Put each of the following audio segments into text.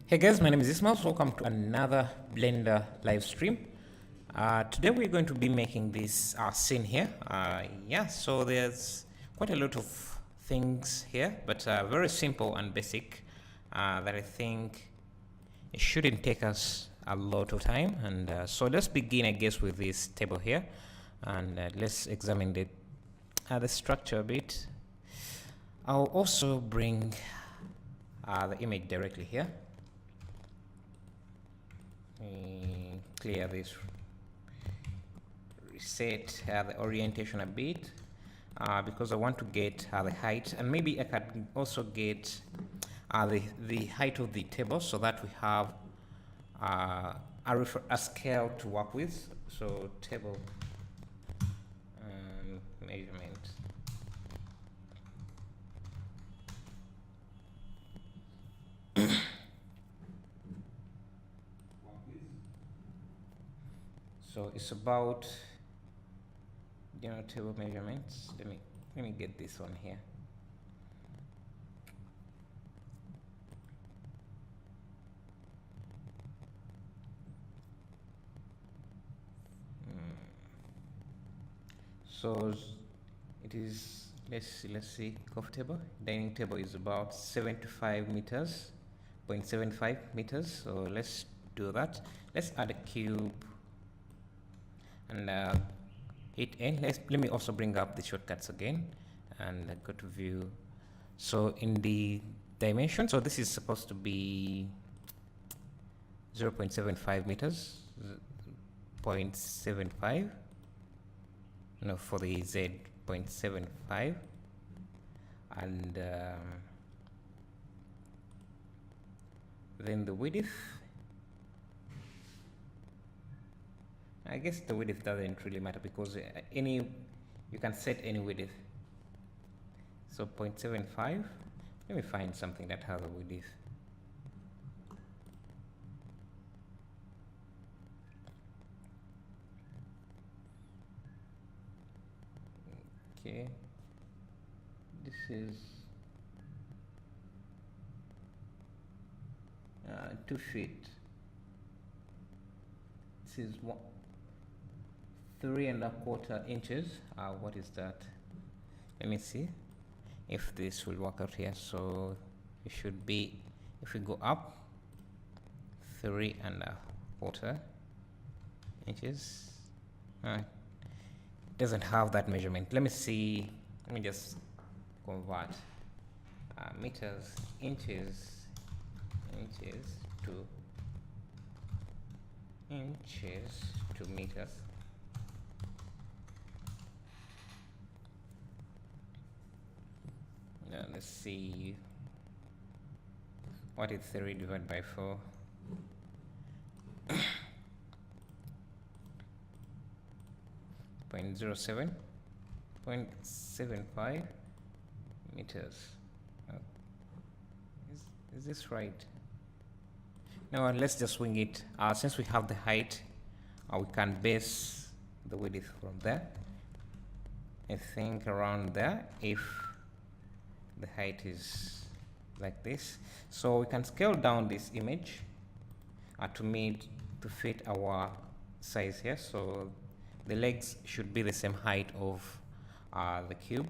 Hey guys, my name is Ismail. Welcome to another Blender live stream. Today we're going to be making this scene here. So there's quite a lot of things here, but very simple and basic that I think it shouldn't take us a lot of time. And so let's begin, I guess, with this table here, and let's examine the structure a bit. I'll also bring the image directly here. Clear this, reset the orientation a bit because I want to get the height, and maybe I can also get the height of the table so that we have a scale to work with. So table measurement. So it's about, table measurements. Let me get this one here. So it is, let's see, coffee table, dining table is about 75 meters, 0.75 meters. So let's do that. Let's add a cube and hit N. Let me also bring up the shortcuts again and go to view. So in the dimension, so this is supposed to be 0.75 meters, 0.75, no, for the Z, 0.75, and then the width, I guess the width doesn't really matter because you can set any width. So 0.75, let me find something that has a width. Okay, this is 2 feet. This is 3¼ inches. What is that? Let me see if this will work out here. So it should be, if we go up 3¼ inches. It doesn't have that measurement. Let me see. Let me just convert meters, inches to meters. Now let's see, what is 3 divided by 4? 0.07, 0.75 meters. Is this right? Now let's just wing it. Since we have the height, we can base the width from there. I think around there, if the height is like this. So we can scale down this image to fit our size here. So the legs should be the same height of the cube.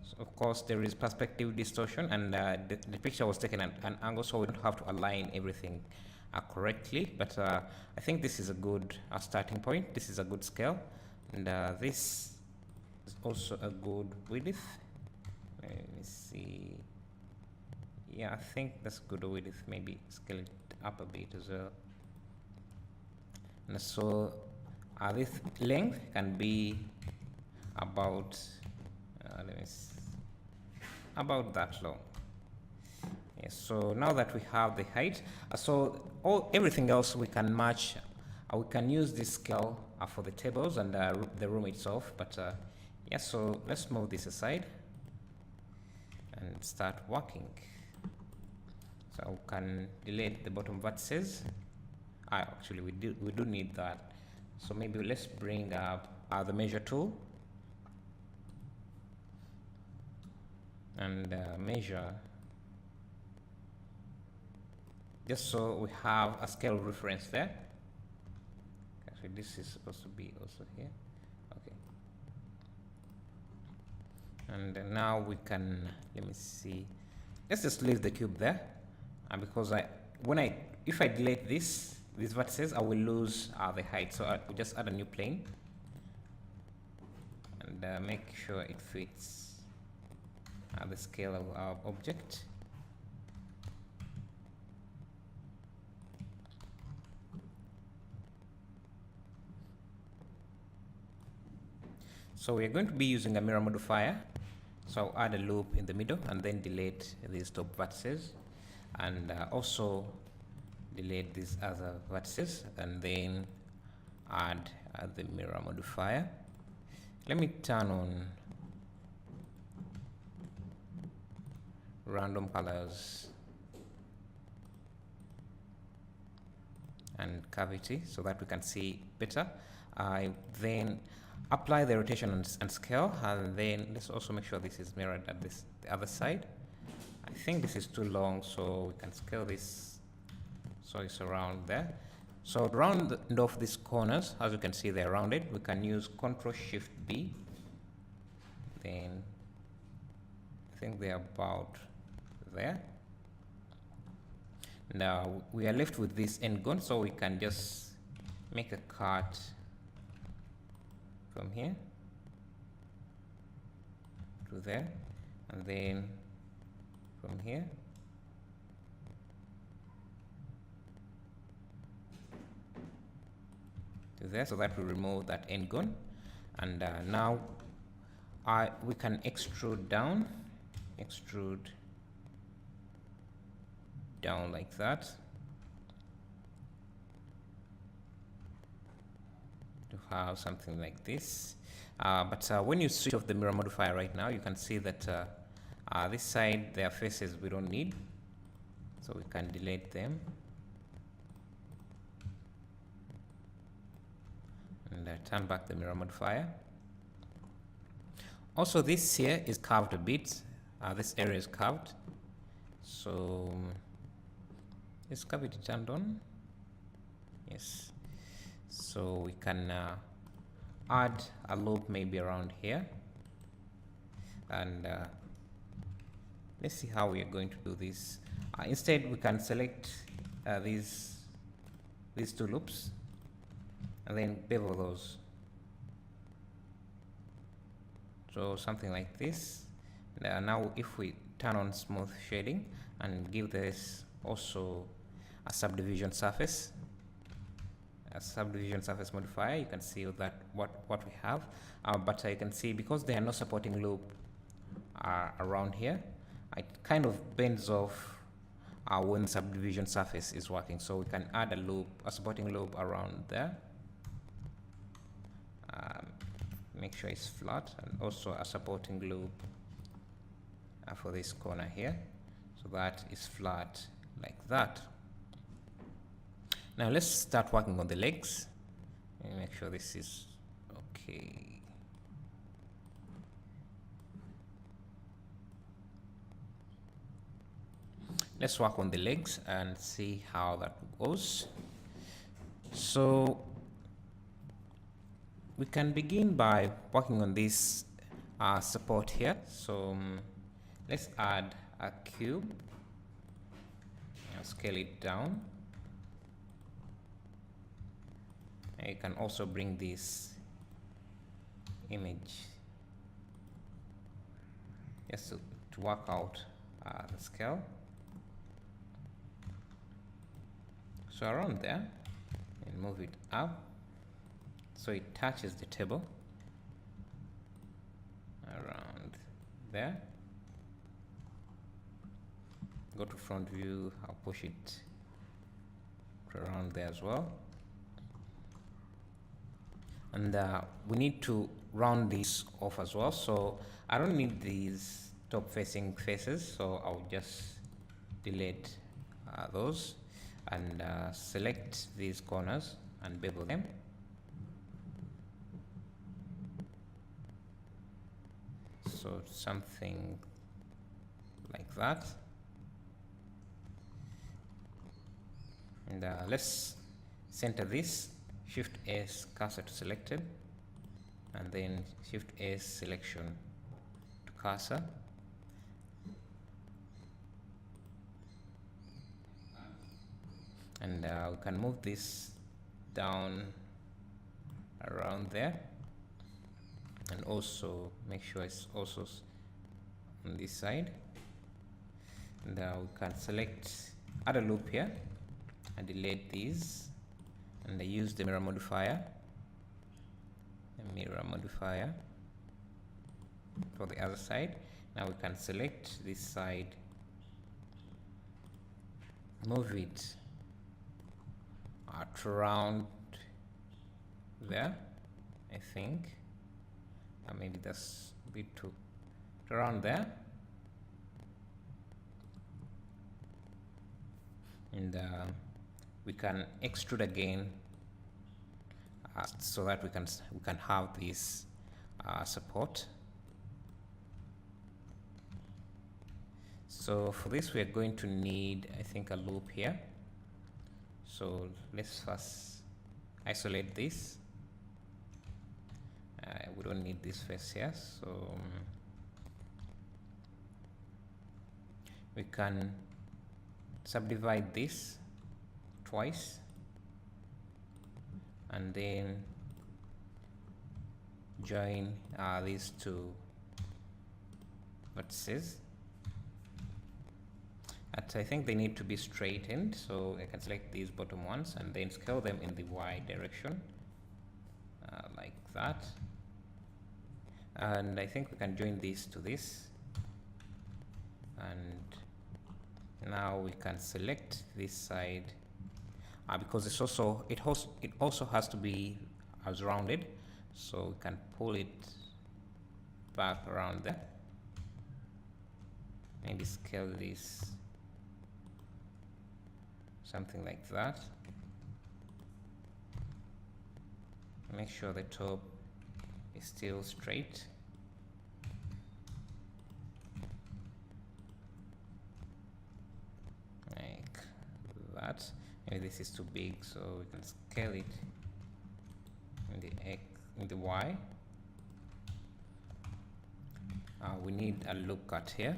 So of course there is perspective distortion, and the picture was taken at an angle, so we don't have to align everything correctly, but I think this is a good starting point. This is a good scale, and this is also a good width. Let me see. Yeah, I think that's good width. Maybe scale it up a bit as well. And so this length can be about let me see, about that long. Yes, so now that we have the height, everything else we can match. We can use this scale for the tables and the room itself. But yeah, so let's move this aside and start working. So we can delete the bottom vertices. Actually, we do need that. So maybe let's bring up the measure tool and measure, just so we have a scale reference there. Okay, so this is supposed to be also here. Okay, and now we can, let me see, let's just leave the cube there, because if I delete these vertices, I will lose the height. So I will just add a new plane and make sure it fits the scale of our object. So we are going to be using a mirror modifier. So I'll add a loop in the middle and then delete these top vertices, and also delete these other vertices, and then add the mirror modifier. Let me turn on random colors and cavity so that we can see better. I then apply the rotation and scale, and then let's also make sure this is mirrored at the other side. I think this is too long, so we can scale this so it's around there. So round off these corners, as you can see they're rounded. We can use Ctrl-Shift-B. Then I think they're about there. Now we are left with this end gun, so we can just make a cut from here to there, and then from here to there, so that we remove that end gun. And now we can extrude down like that to have something like this. But when you switch off the mirror modifier right now, you can see that this side, their faces we don't need, so we can delete them. And turn back the mirror modifier. Also, this here is curved a bit. This area is curved, so is cavity turned on? Yes. So we can add a loop maybe around here, and let's see how we are going to do this. Instead, we can select these two loops and then bevel those. So something like this. Now if we turn on smooth shading and give this also a subdivision surface modifier, you can see that what we have. But you can see, because there are no supporting loop around here, it kind of bends off when the subdivision surface is working. So we can add a supporting loop around there. Make sure it's flat, and also a supporting loop for this corner here, so that is flat like that. Now let's start working on the legs and make sure this is okay. Let's work on the legs and see how that goes. So we can begin by working on this support here. So let's add a cube and scale it down. And you can also bring this image just to work out the scale. So around there, and move it up so it touches the table around there. Go to front view, I'll push it around there as well. And we need to round this off as well. So I don't need these top facing faces, so I'll just delete those and select these corners and bevel them. So something like that. And let's center this. Shift S, cursor to selected, and then Shift S, selection to cursor. And we can move this down around there, and also make sure it's also on this side. And we can select, add a loop here, and delete these, and I use the mirror modifier for the other side. Now we can select this side, move it around there, I think. Maybe that's a bit too around there. And we can extrude again so that we can have this support. So for this we are going to need, I think, a loop here. So let's first isolate this. We don't need this first here, so we can subdivide this twice, and then join these two vertices. I think they need to be straightened, so I can select these bottom ones and then scale them in the Y direction, like that. And I think we can join this to this, and now we can select this side because it also has to be as rounded, so we can pull it back around there. Maybe scale this something like that. Make sure the top is still straight. Like that. Maybe this is too big, so we can scale it in the X, in the Y. We need a loop cut here.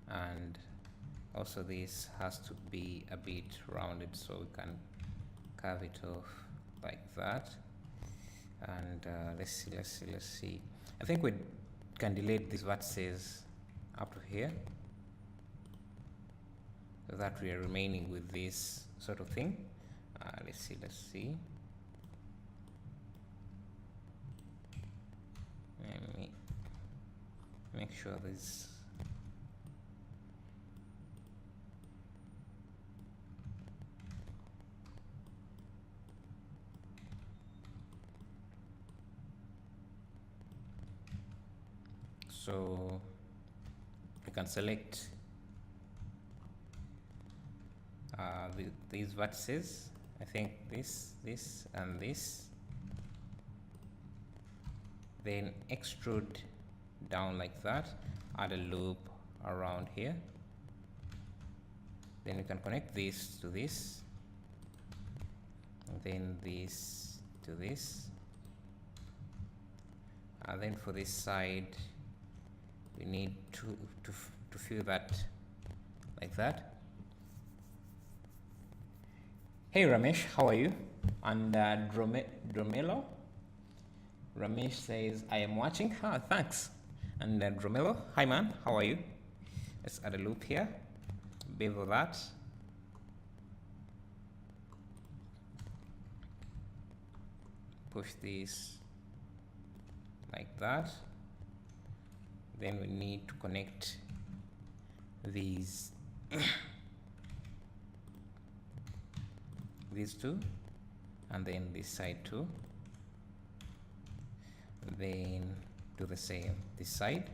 And also this has to be a bit rounded, so we can curve it off like that. And let's see. I think we can delete these vertices up to here, so that we are remaining with this sort of thing. Let's see. Let me make sure this. So we can select these vertices. I think this, and this. Then extrude down like that. Add a loop around here. Then you can connect this to this. And then this to this. And then for this side, we need to fill that like that. Hey Ramesh, how are you? And Dromelo, Ramesh says, I am watching. Thanks. And Dromelo, hi man, how are you? Let's add a loop here. Bevel that. Push this like that. Then we need to connect these these two, and then this side too. Then do the same this side.